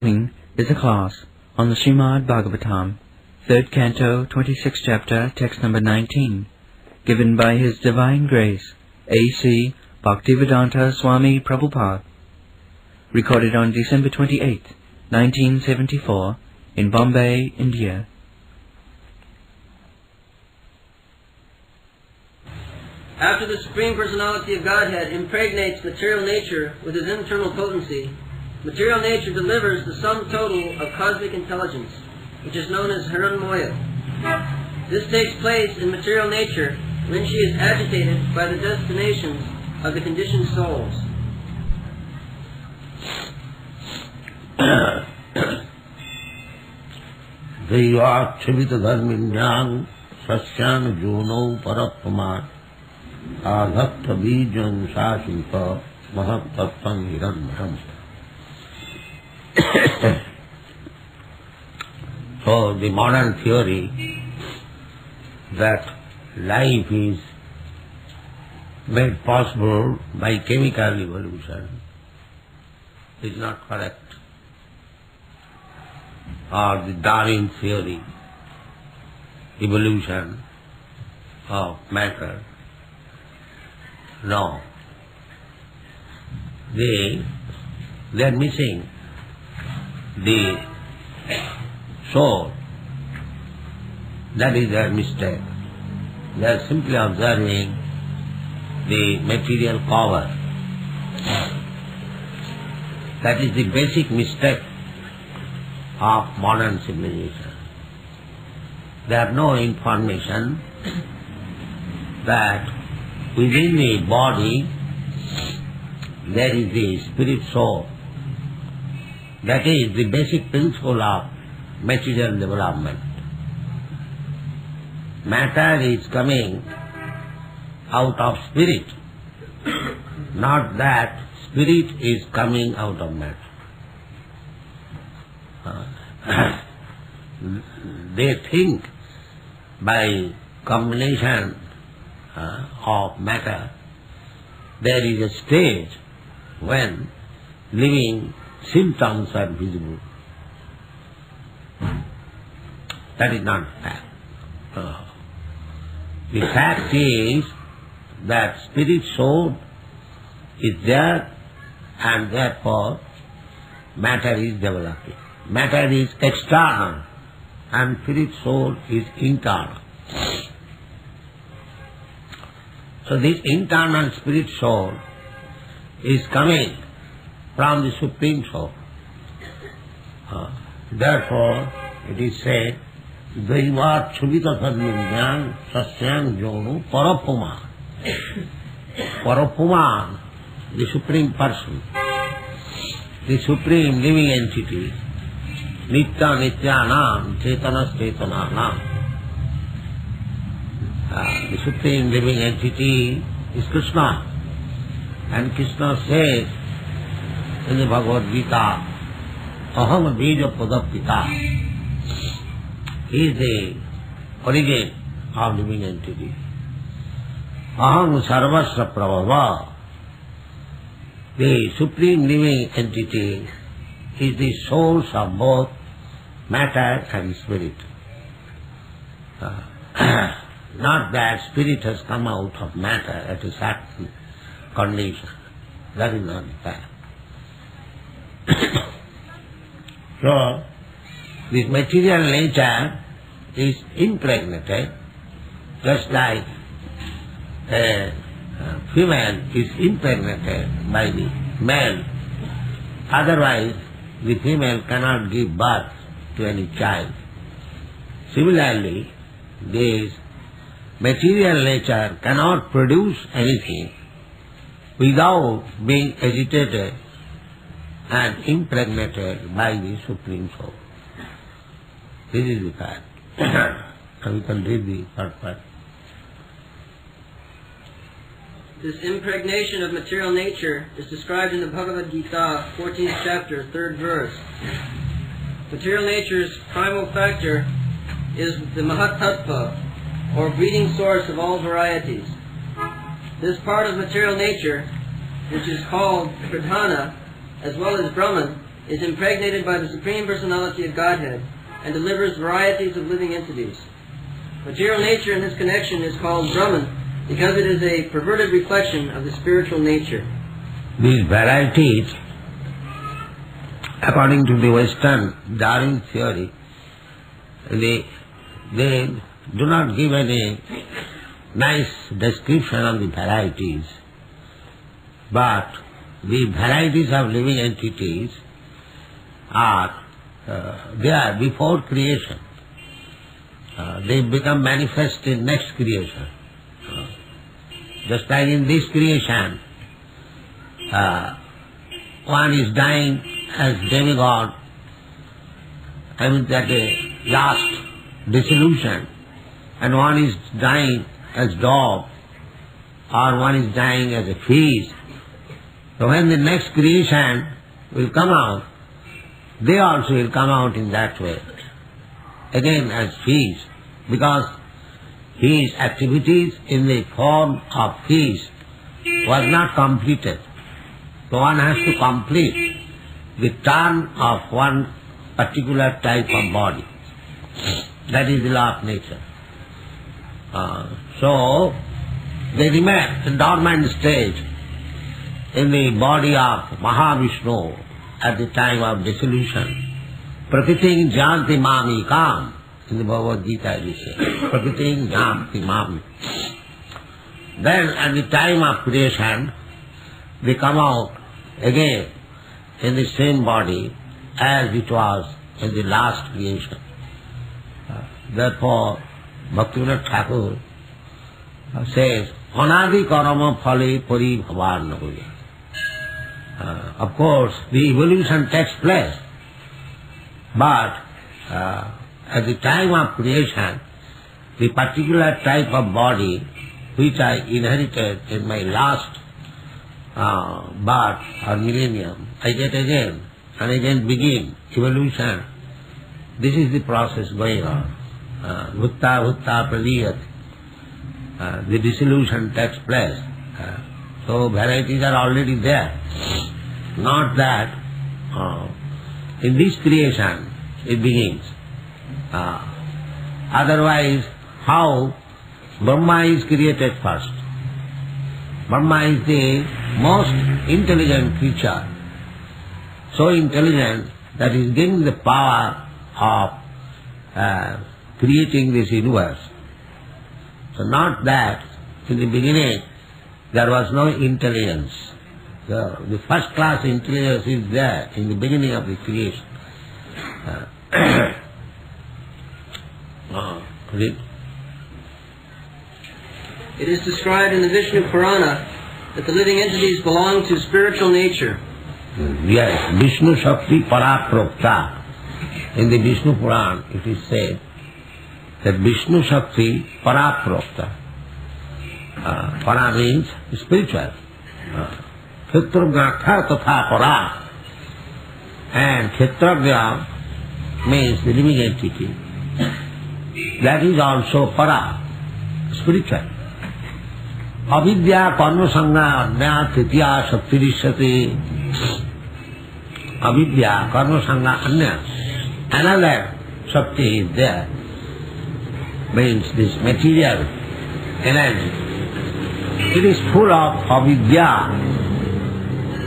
Is a class on the Srimad Bhagavatam, 3rd Canto, 26th chapter, text number 19, given by His Divine Grace, A.C. Bhaktivedanta Swami Prabhupada, recorded on December 28, 1974, in Bombay, India. After the Supreme Personality of Godhead impregnates material nature with his internal potency, material nature delivers the sum total of cosmic intelligence, which is known as Hiranmaya. This takes place in material nature when she is agitated by the destinations of the conditioned souls. Deva Chivita Dharminjang Sasyang Juno Parapamar Adhatta Bijang Sashita Mahatattam Hiranmayam. So the modern theory that life is made possible by chemical evolution is not correct. Or the Darwin theory, evolution of matter. No. They are missing the soul. That is their mistake. They are simply observing the material cover. That is the basic mistake of modern civilization. There is no information that within the body there is the spirit soul. That is the basic principle of material development. Matter is coming out of spirit, not that spirit is coming out of matter. They think by combination of matter there is a stage when living symptoms are visible. That is not fact. The fact is that spirit soul is there and therefore matter is developing. Matter is external and spirit soul is internal. So this internal spirit soul is coming from the Supreme Soul. Therefore, it is said, Deva Chuvita Sadvinyang Sasyang Jonu Parapuman. Parapuman, the Supreme Person, the Supreme Living Entity, Nitya Nityanam, Chetanas Chetananam. The Supreme Living Entity is Krishna. And Krishna says in the Bhagavad Gita, Aham Bija Padapita. He is the origin of living entity. Aham Sarvasya Prabhava. The Supreme Living Entity is the source of both matter and spirit. Not that spirit has come out of matter at a certain condition. That is not the fact. So, this material nature is impregnated, just like a female is impregnated by the male. Otherwise, the female cannot give birth to any child. Similarly, this material nature cannot produce anything without being agitated and impregnated by the Supreme Soul. This is the fact. And we can read the third part. This impregnation of material nature is described in the Bhagavad Gita, 14th chapter, 3rd verse. Material nature's primal factor is the Mahatattva, or breeding source of all varieties. This part of material nature, which is called Pradhana, as well as Brahman, is impregnated by the Supreme Personality of Godhead and delivers varieties of living entities. Material nature in this connection is called Brahman because it is a perverted reflection of the spiritual nature. These varieties, according to the Western Darwin theory, they do not give any nice description of the varieties, but the varieties of living entities are there before creation. They become manifest in next creation. Just like in this creation, one is dying as demigod, I mean that last dissolution, and one is dying as dog, or one is dying as a fish. So when the next creation will come out, they also will come out in that way, again as fish, because his activities in the form of fish was not completed. So one has to complete the turn of one particular type of body. That is the law of nature. So they remain in dormant stage in the body of Mahavishnu at the time of dissolution. Prakriting janti mami kam. In the Bhagavad Gita it is said, Prakriting janti mami. Then at the time of creation, they come out again in the same body as it was in the last creation. Therefore, Bhaktivinoda Thakur says, Anadi karama phale pari bhavan hoya. Of course, the evolution takes place, but at the time of creation, the particular type of body which I inherited in my last birth or millennium, I get again and again begin evolution. This is the process going on. Bhutta pradiyat. The dissolution takes place. So varieties are already there. Not that in this creation it begins. Otherwise, how Brahma is created first? Brahma is the most intelligent creature, so intelligent that he is given the power of creating this universe. So not that in the beginning there was no intelligence. The first class intelligence is there in the beginning of the creation. It is described in the Vishnu Purana that the living entities belong to spiritual nature. Yes, Vishnu Shakti Paraprokta. In the Vishnu Purana it is said that Vishnu Shakti Paraprokta. Para means spiritual. Kshetragya tatha para. And Kshetragya means the living entity. That is also para, spiritual. Avidya karma sangha adnya titya shaktirishati. Avidya karma sangha anya. Another shakti is there. Means this material energy. It is full of avidya.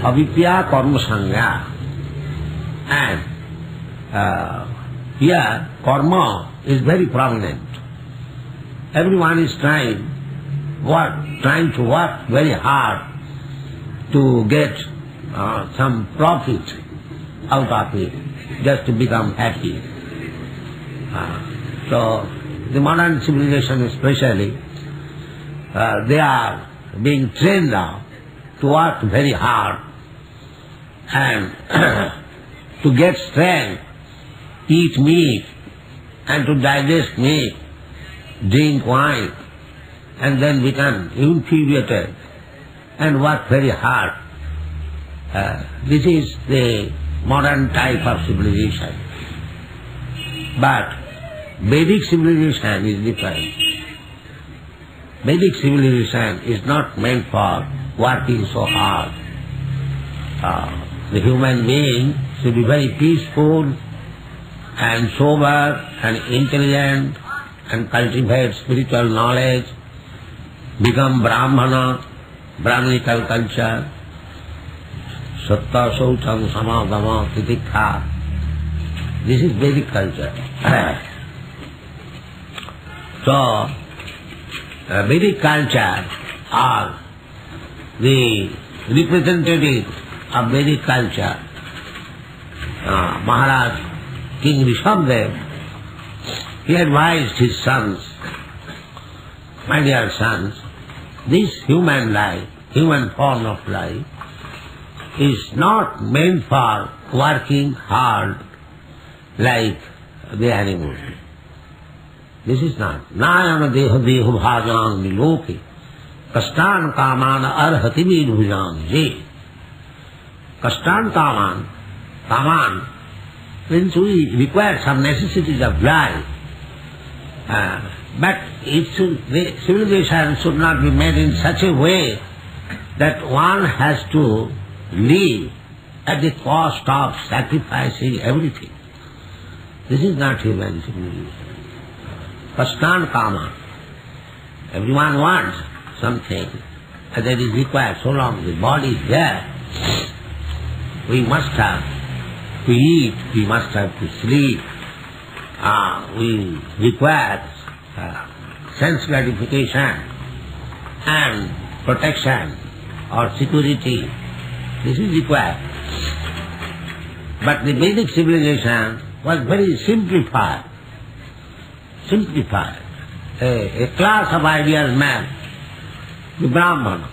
Avidya karma sangha. And here karma is very prominent. Everyone is trying to work very hard to get some profit out of it, just to become happy. So the modern civilization especially, they are being trained now to work very hard and to get strength, eat meat, and to digest meat, drink wine, and then become infuriated and work very hard. This is the modern type of civilization. But Vedic civilization is different. Vedic civilization is not meant for working so hard. The human being should be very peaceful and sober and intelligent and cultivate spiritual knowledge, become Brahmana, Brahminical culture, Satta, Saucham, Samadama, Titikha. This is Vedic culture. So, Vedic culture or the representative of Vedic culture, Maharaj King Rishabdev, he advised his sons, my dear sons, this human life, human form of life, is not meant for working hard like the animals. This is not. Nayana deha deho bhajan niloke kastan kamana arhati vidhujan je. Kastan kaman means we require some necessities of life. But the civilization should not be made in such a way that one has to live at the cost of sacrificing everything. This is not human civilization. Kastan kama. Everyone wants something that is required. So long the body is there, we must have to eat, we must have to sleep. We require sense gratification and protection or security. This is required. But the Vedic civilization was very simplified. A class of ideal men, the Brahmana,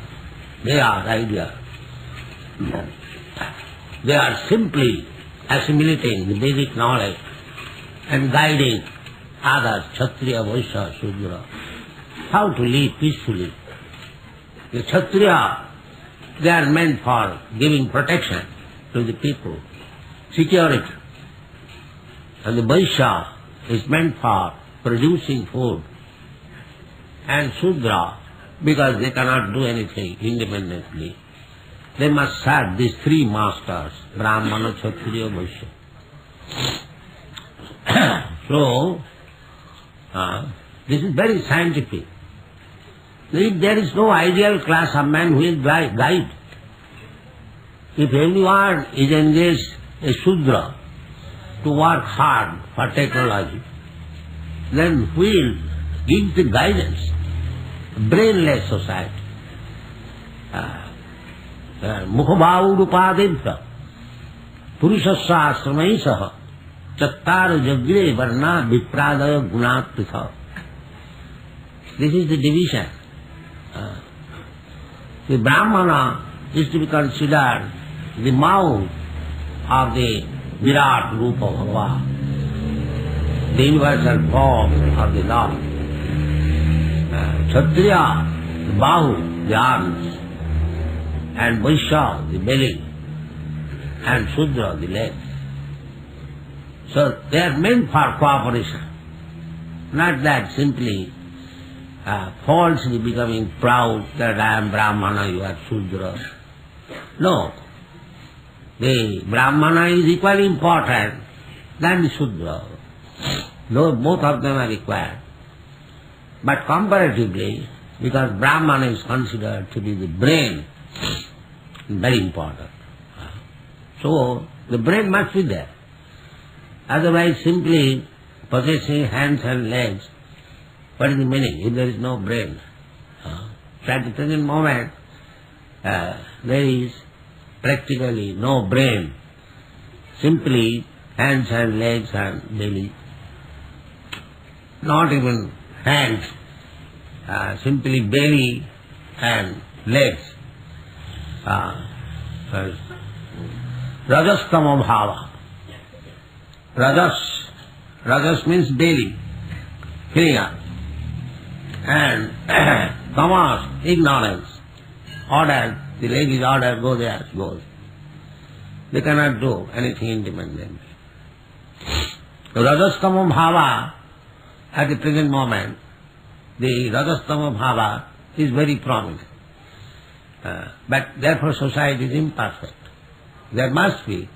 they are ideal. They are simply assimilating the Vedic knowledge and guiding others, Kshatriya, Vaishya, Shudra, how to live peacefully. The Kshatriya, they are meant for giving protection to the people, security. And the Vaishya is meant for producing food. And Shudra, because they cannot do anything independently, they must serve these three masters, Brahmana, Kshatriya, Vaishya. So, this is very scientific. If there is no ideal class of men who will guide, if everyone is engaged a Shudra to work hard for technology, then who will give the guidance? Brainless society. Mukhabhavurupadebhya purushasya asramaisaha Chattar jagre varna vipradaya gunat pritha. This is the division. The Brahmana is to be considered the mouth of the Virat Rupa Bhava, the universal form of the Lord. Kshatriya, the bahu, the arms, and Vaishya, the belly, and Shudra, the legs. So they are meant for cooperation, not that simply falsely becoming proud that I am Brahmana, you are Shudra. No. The Brahmana is equally important than the Shudra. Though both of them are required. But comparatively, because Brahmana is considered to be the brain, very important. So the brain must be there. Otherwise, simply possessing hands and legs, what is the meaning if there is no brain? So at the present moment, there is practically no brain, simply hands and legs and belly. Not even hands, simply belly and legs. Rajastama bhava. Rajas means belly, filling up. And tamas, ignorance. Order, the leg is ordered, go there, goes. They cannot do anything independently. So Rajastama bhava, at the present moment, the Rajastama bhava is very prominent. But therefore society is imperfect. There must be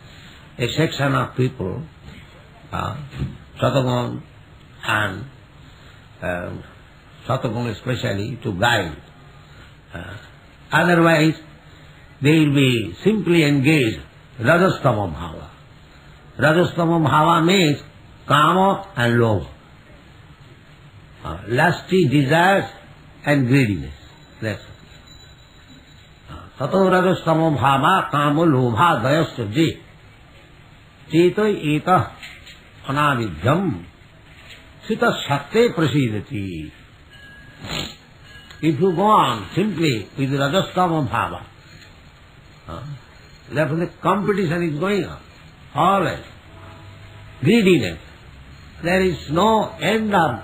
a section of people, Satagun and Satagun especially, to guide. Otherwise, they will be simply engaged Rajastama Bhava. Rajastama Bhava means Kama and Lobha. Lusty desires and greediness. That's it. Tato Rajastama Bhava Kama Lobha Dayasya Je. Cheto Eta Anavidyam Sita Shakte Prasidati. If you go on simply with Rajastama Bhava, therefore the competition is going on, always. Greediness. There is no end of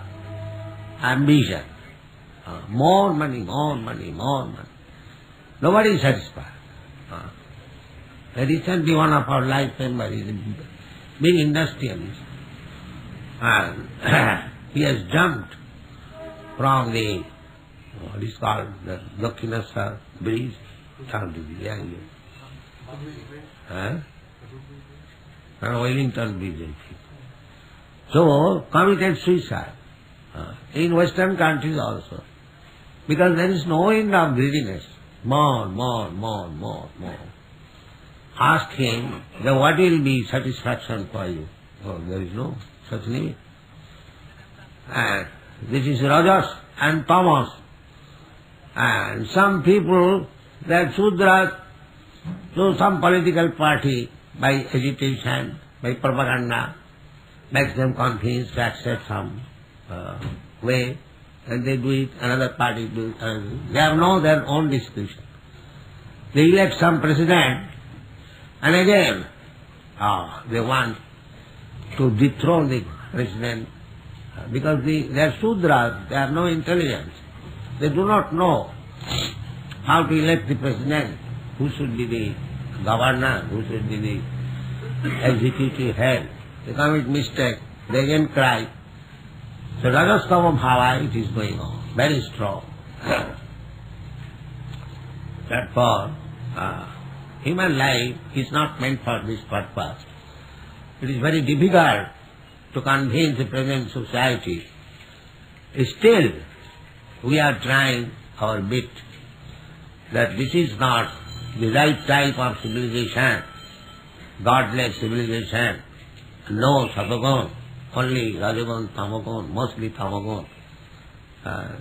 ambition. More money, more money, more money. Nobody is satisfied. Recently one of our life members is a big industrialist, and he has jumped from the, what is called, the Dakshinasar bridge, down to the Yangi. And Wellington bridge. So, committed suicide. In Western countries also. Because there is no end of greediness. More, more, more, more, more. Ask him, then what will be satisfaction for you? Oh, there is no such limit. And this is Rajas and Tamas. And some people, they are Sudras, to some political party, by agitation, by propaganda, makes them convinced to accept some way, and they do it, another party do it. They have no their own discretion. They elect some president, and again, they want to dethrone the president, because they are Sudras, they have no intelligence. They do not know how to elect the president, who should be the governor, who should be the executive head. They commit mistake, they again cry. So Rajastama Bhava, it is going on, very strong. Therefore, human life is not meant for this purpose. It is very difficult to convince the present society. Still, we are trying our bit that this is not the right type of civilization, godless civilization. No Satagun, only Rajagun, Tamagun, mostly Tamagun.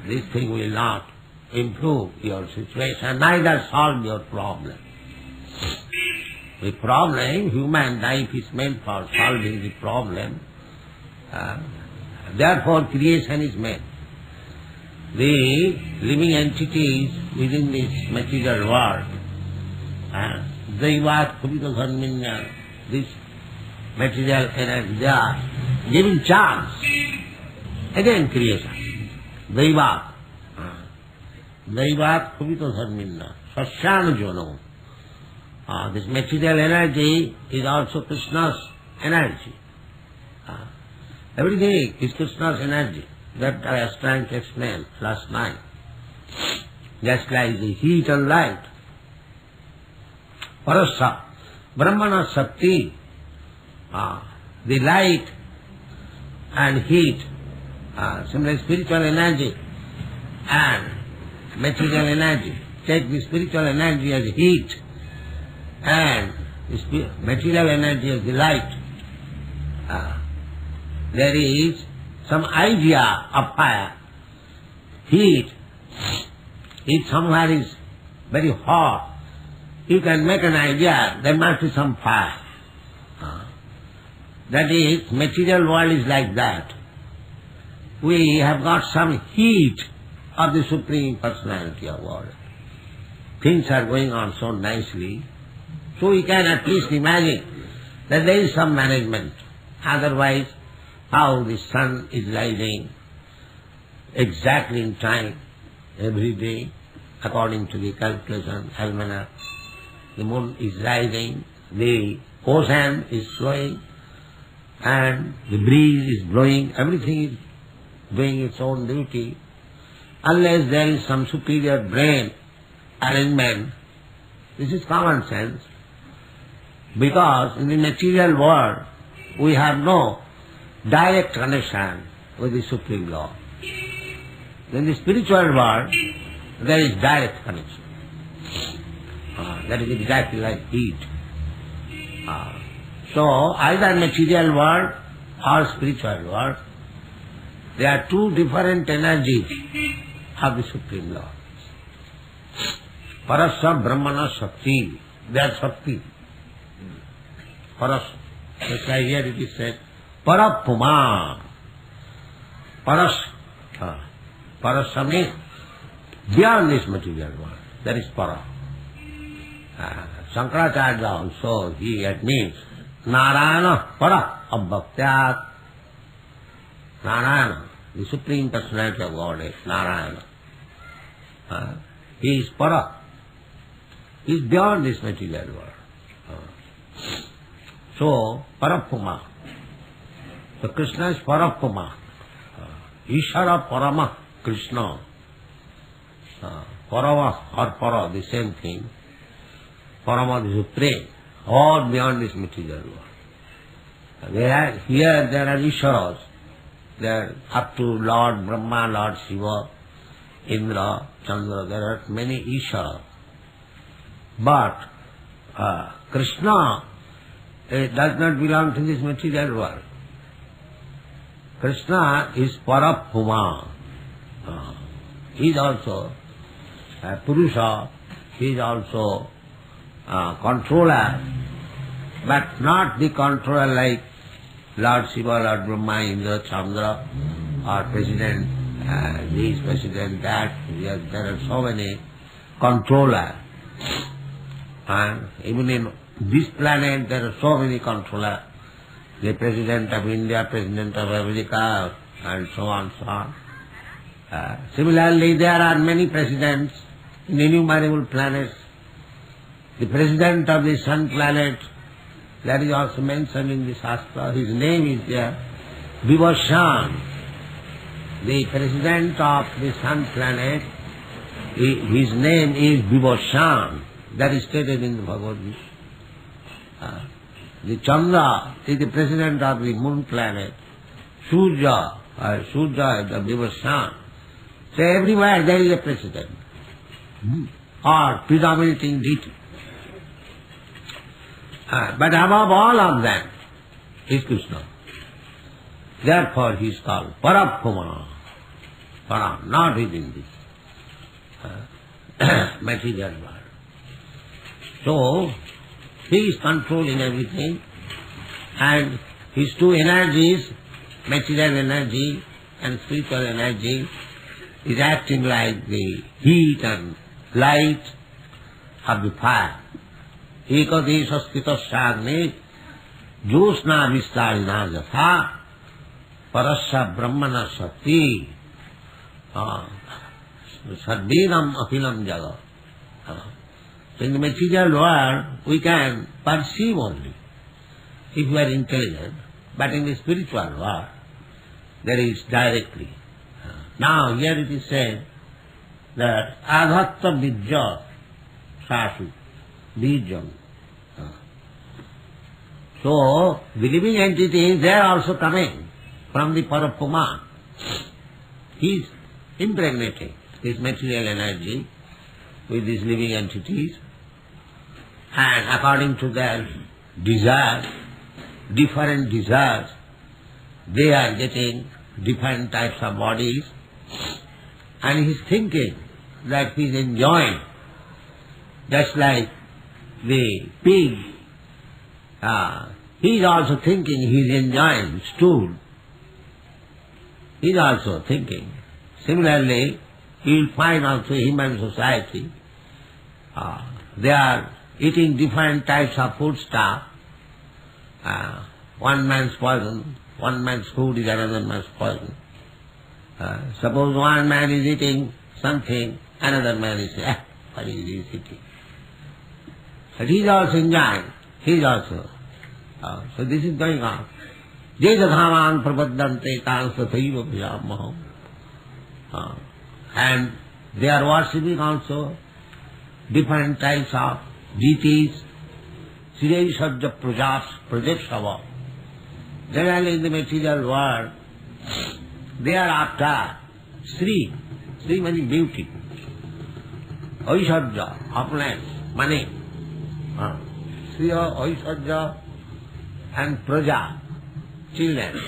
This thing will not improve your situation, neither solve your problem. The problem, human life is meant for solving the problem. Therefore creation is made. The living entities within this material world, Daivat Kubita Dharminya, this material energy, they are giving chance. Again creation. Daivat. Daivat Kubita Dharminya, Sasyana Jono. This material energy is also Krishna's energy. Everything is Krishna's energy. That I was trying to explain last night. Just like the heat and light. Parasa, Brahmana Shakti, the light and heat, similar spiritual energy and material energy. Take the spiritual energy as heat and the material energy as the light. There is some idea of fire, heat. If somewhere is very hot, you can make an idea there must be some fire. That is, material world is like that. We have got some heat of the Supreme Personality of Godhead. Things are going on so nicely, so we can at least imagine that there is some management. Otherwise, how the sun is rising exactly in time every day according to the calculation, almanac. The moon is rising, the ocean is flowing, and the breeze is blowing, everything is doing its own duty. Unless there is some superior brain arrangement, this is common sense. Because in the material world we have no direct connection with the Supreme Lord. In the spiritual world there is direct connection. That is exactly like heat. So either material world or spiritual world, there are two different energies of the Supreme Lord. Parasya Brahmana Shakti, they are Shakti. Parasya, that's why here it is said, Parapuma. Parasya. Parasya means beyond this material world. That is Para. Shankaracharya also, he admits, Narayana Para Abhaktyat. Narayana, the Supreme Personality of Godhead, Narayana. He is Para. He is beyond this material world. So, Parapuma. So Krishna is Parapuma. Ishara Parama Krishna. Parava or Para, the same thing. Parama, the Supreme, all beyond this material world. Whereas here there are Isharas. They are up to Lord Brahma, Lord Shiva, Indra, Chandra, there are many Isharas. But Krishna does not belong to this material world. Krishna is Parapuma. He is also Purusha, he is also controller, but not the controller like Lord Shiva, Lord Brahma, Indra, Chandra, or President, this President, that. Yes, there are so many controllers. And even in this planet there are so many controllers. The President of India, President of America, and so on, so on. Similarly, there are many presidents in innumerable planets. The President of the Sun planet, that is also mentioned in the Shastra, his name is there, Vivashan. The President of the Sun planet, his name is Vivashan. That is stated in the Bhagavad Gita. The Chandra is the President of the Moon planet. Surya is the Vivashan. So everywhere there is a President, or predominating deity. But above all of them is Krishna. Therefore he is called Parapuma. Para, not within this material world. So he is controlling everything, and his two energies, material energy and spiritual energy, is acting like the heat and light of the fire. Ekadesha sthitasyagni josna vistarina jatha parasya brahmana shakti sarvedam ahilam jagat. So in the material world we can perceive only if we are intelligent, but in the spiritual world there is directly. Now here it is said that adhatta vidya sasu bijam. So the living entities, they are also coming from the Parapuma. He is impregnating this material energy with these living entities, and according to their desires, different desires, they are getting different types of bodies, and he is thinking that he is enjoying, just like the pig, he is also thinking he is enjoying stool. He is also thinking. Similarly, you will find also human society, they are eating different types of food stuff. One man's poison, one man's food is another man's poison. Suppose one man is eating something, another man is saying, what is he eating? But he is also enjoying, he is also. So this is going on. Jejadhavan prapaddante tansataiva bhajamaham. And they are worshipping also different types of deities. Sriya Prajaksava. Generally in the material world, they are after Sri. Sri meaning beauty. Aishwarya, opulence, money. Sriya, Aishwarya and Praja, children,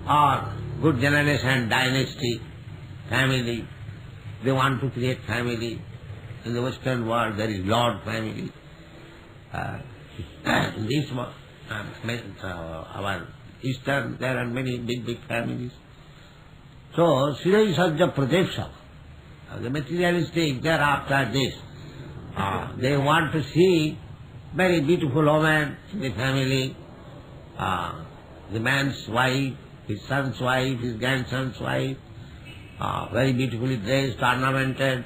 or good generation, dynasty, family. They want to create family. In the Western world there is Lord family. In this our Eastern there are many big families. So Sriya Sajja Pradeksha, the materialistic, they are after this. They want to see very beautiful woman in the family, the man's wife, his son's wife, his grandson's wife, very beautifully dressed, ornamented.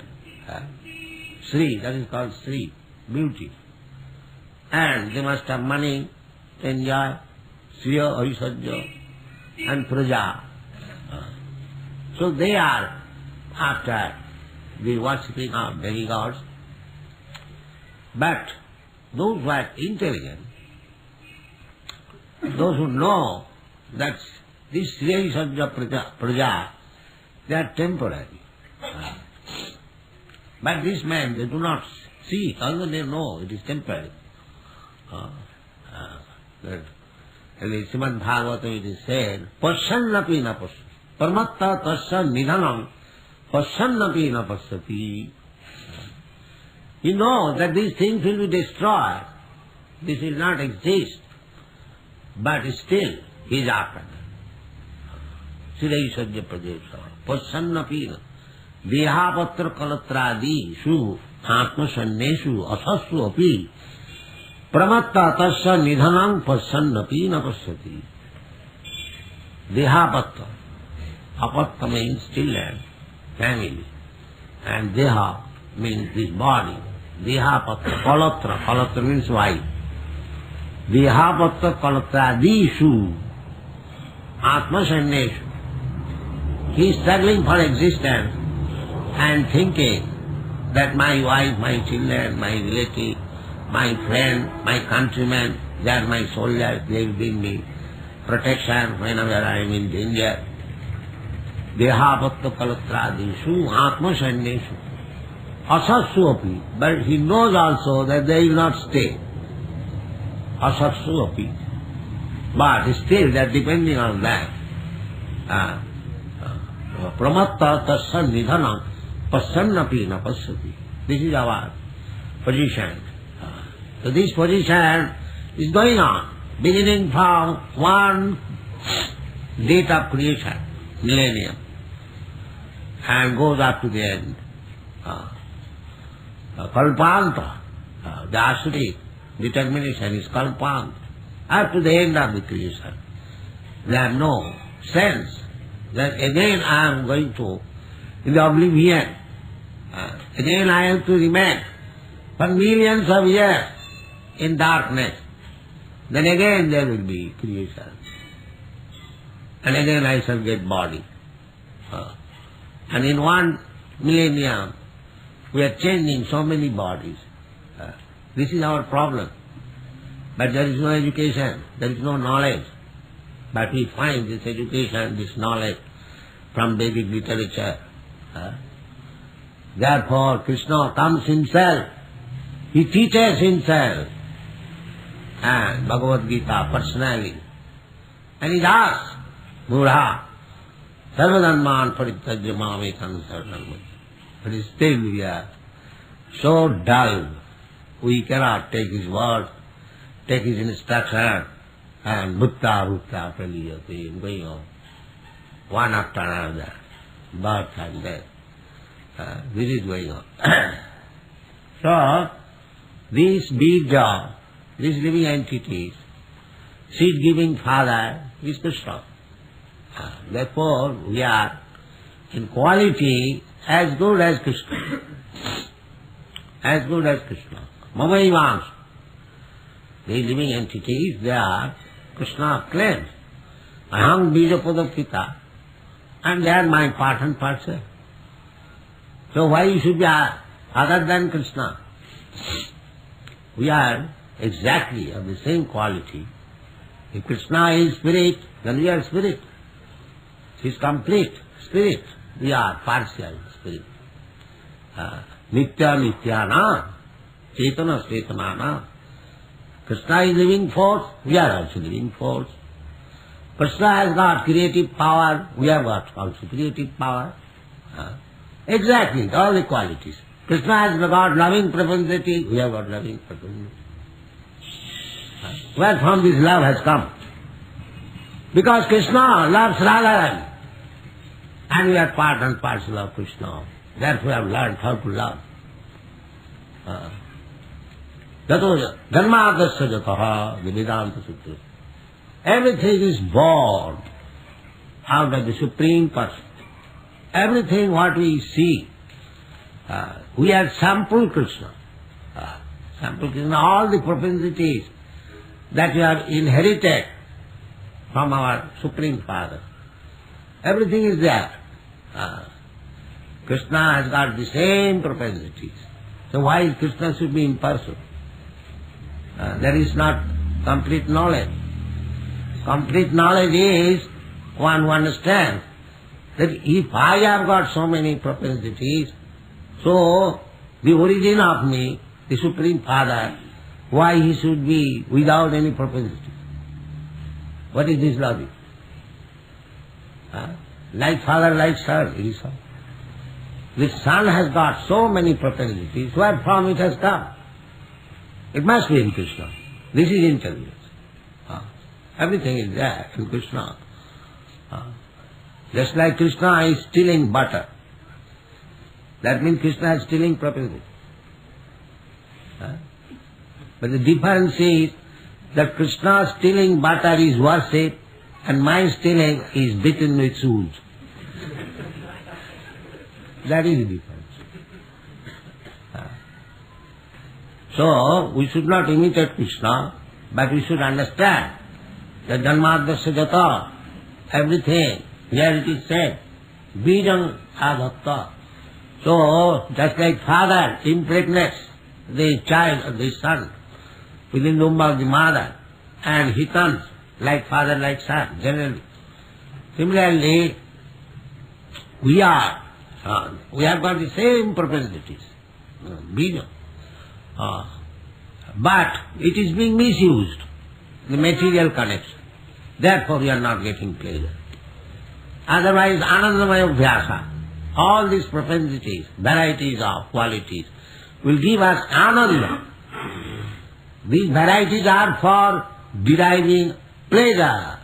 Sri, that is called Sri, beauty. And they must have money to enjoy, Sriya, Aishwarya and Praja. So they are after the worshipping of demigods. But those who are intelligent, those who know that this Sriya, Aishwarya, Praja, they are temporary. But this man, they do not see, although they know it is temporary. In the Srimad Bhagavatam it is said, Pasyannapi na pasya. Paramatta tasya nidhanam pasyannapi na pasyati. He knows that these things will be destroyed. This will not exist. But still, he is after them. Sriya Sajya Pradeksha. Pasyannapi na. Dehapatra kalatradi atma sanneshu asassu api pramatta tasya nidhanam pasyannapi na pasyati. Dehapatra. Apatta means children, family. And deha means this body. Dehapatra, kalatra. Kalatra means wife. Dehapatra kalatradishu atma sanneshu. He is struggling for existence and thinking that my wife, my children, my relative, my friend, my countrymen, they are my soldiers, they will bring me protection whenever I am in danger. Dehapatta kalatradishu atma sanneshu asassu api. But he knows also that they will not stay. Asassu api. But still they are depending on that. Pramatta tasya nidhanam pasyannapi na pasyati. This is our position. So this position is going on, beginning from one date of creation, millennium, and goes up to the end. Kalpanta, the asuric determination is kalpanta, up to the end of the creation. There are no sense that again I am going to in the oblivion. Again I have to remain for millions of years in darkness. Then again there will be creation. And again I shall get body. And in one millennium we are changing so many bodies. This is our problem. But there is no education, there is no knowledge. But we find this education, this knowledge from Vedic literature. Therefore Krishna comes himself, he teaches himself, and Bhagavad Gita personally. And he asks, Mudha, sarvadharman parityajya mamekam saranam. But still we are so dull, we cannot take his word, take his instruction, and bhutta praliyate, going on, one after another, birth and death. This is going on. So, these bija, these living entities, seed-giving father is Krishna. Therefore, we are in quality as good as Krishna. As good as Krishna. Mamaivans. These living entities, they are Krishna claims. Aham bija padapita. And they are my part and parcel. So why you should be other than Krishna? We are exactly of the same quality. If Krishna is spirit, then we are spirit. He is complete spirit. We are partial spirit. Nitya Nityana, Chetana Chetanana. Krishna is living force, we are also living force. Krishna has got creative power, we have got also creative power. Exactly, all the qualities. Krishna has got loving propensity, we have got loving propensity. Where from this love has come? Because Krishna loves Radharani. And we are part and parcel of Krishna. Therefore we have learned how to love. Jato Janmadasya Jataha, the Vedanta Sutra. Everything is born out of the Supreme Person. Everything what we see, we are sample Krishna. Sample Krishna, all the propensities that we have inherited from our Supreme Father. Everything is there. Krishna has got the same propensities. So why Krishna should be impersonal? There is not complete knowledge. Complete knowledge is one who understands that if I have got so many propensities, so the origin of me, the Supreme Father, why he should be without any propensities? What is this logic? Like father, like son, it is so. The son has got so many propensities, where from it has come? It must be in Krishna. This is intelligence. Everything is there in Krishna. Just like Krishna is stealing butter. That means Krishna is stealing propensity. But the difference is that Krishna stealing butter is worship and my stealing is beaten with shoes. That is the difference. So, we should not imitate Krishna, but we should understand that Janmadasya Jata, everything, here it is said, Bijam Adhatta. So, just like father impregnates the child, the son, within the womb of the mother, and he comes like father, like son, generally. Similarly, we have got the same propensities, Bijam. But it is being misused, the material connection. Therefore we are not getting pleasure. Otherwise, Anandamaya Vyasa, all these propensities, varieties of qualities, will give us Ananda. These varieties are for deriving pleasure,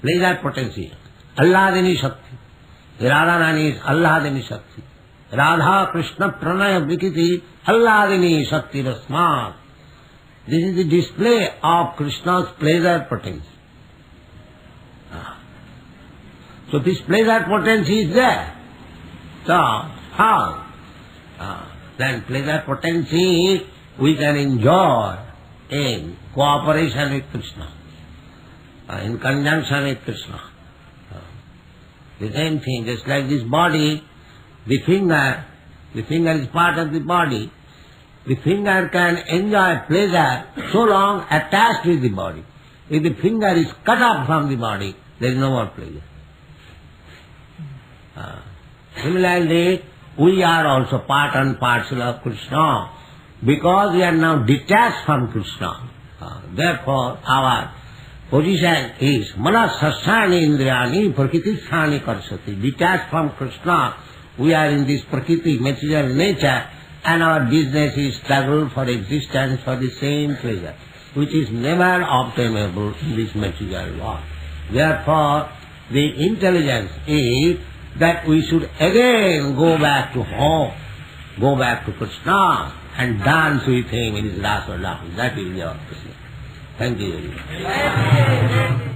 pleasure potency, Alladini Shakti. Radharani is Alladini Shakti. Radha Krishna Pranaya Vikiti Alladini Shakti Rasmat. This is the display of Krishna's pleasure potency. So this pleasure potency is there. So how? Then pleasure potency we can enjoy in cooperation with Krishna, in conjunction with Krishna. The same thing, just like this body, the finger is part of the body. The finger can enjoy pleasure so long attached with the body. If the finger is cut off from the body, there is no more pleasure. Similarly, we are also part and parcel of Krishna because we are now detached from Krishna. Therefore, our position is manasasani indriyani prakriti-sthani karsati. Detached from Krishna, we are in this prakriti, material nature, and our business is struggle for existence for the same pleasure, which is never obtainable in this material world. Therefore, the intelligence is that we should again go back to home, go back to Krishna, and dance with him in his rasa. That is our Krishna. Thank you very much.